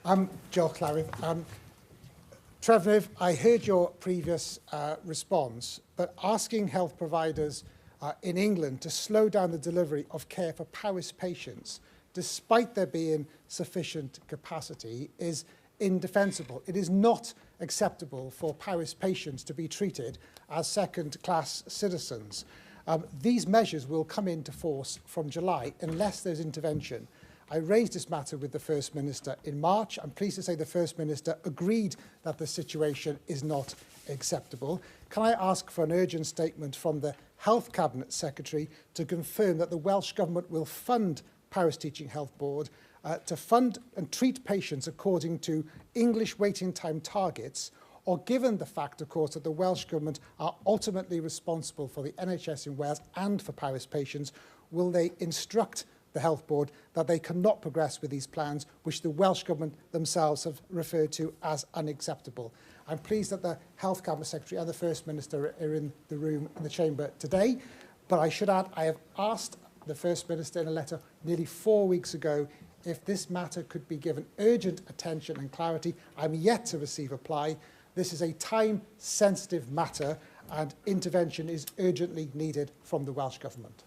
Diolch, Llywydd. Trefnydd, I heard your previous response, but asking health providers in England to slow down the delivery of care for Powys patients, despite there being sufficient capacity, is indefensible. It is not acceptable for Powys patients to be treated as second-class citizens. These measures will come into force from July unless there's intervention. I raised this matter with the First Minister in March. I'm pleased to say the First Minister agreed that the situation is not acceptable. Can I ask for an urgent statement from the Health Cabinet Secretary to confirm that the Welsh Government will fund Powys Teaching Health Board to fund and treat patients according to English waiting time targets, or given the fact, of course, that the Welsh Government are ultimately responsible for the NHS in Wales and for Powys patients, will they instruct the Health Board that they cannot progress with these plans, which the Welsh Government themselves have referred to as unacceptable? I'm pleased that the Health Cabinet Secretary and the First Minister are in the room in the chamber today, but I should add I have asked the First Minister in a letter nearly 4 weeks ago if this matter could be given urgent attention and clarity. I'm yet to receive a reply. This is a time-sensitive matter and intervention is urgently needed from the Welsh Government.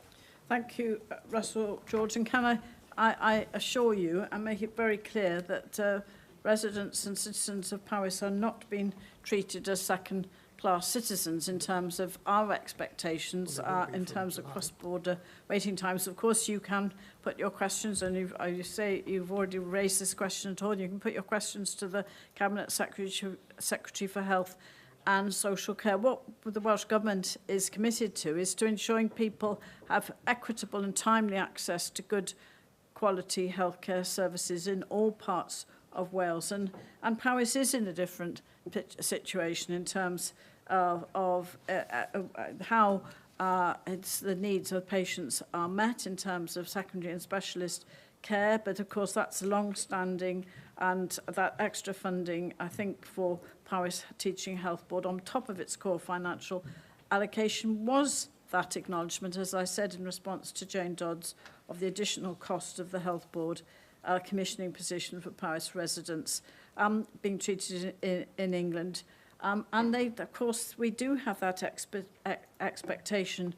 Thank you, Russell George. And can I assure you and make it very clear that residents and citizens of Powys are not being treated as second-class citizens in terms of our expectations, in terms of cross-border waiting times. Of course, you can put your questions, and you say you've already raised this question at all. You can put your questions to the Cabinet Secretary for Health and Social Care. What the Welsh Government is committed to is to ensuring people have equitable and timely access to good quality healthcare services in all parts of Wales. And Powys is in a different situation in terms of how the needs of patients are met in terms of secondary and specialist care. But of course, that's long-standing, and that extra funding, I think, for Powys Teaching Health Board on top of its core financial allocation was that acknowledgement, as I said in response to Jane Dodds, of the additional cost of the Health Board commissioning position for Powys residents being treated in England. And of course, we do have that expectation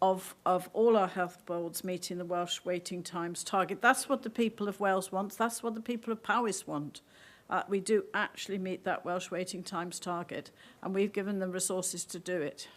of all our health boards meeting the Welsh waiting times target. That's what the people of Wales want. That's what the people of Powys want. We do actually meet that Welsh waiting times target, and we've given them resources to do it.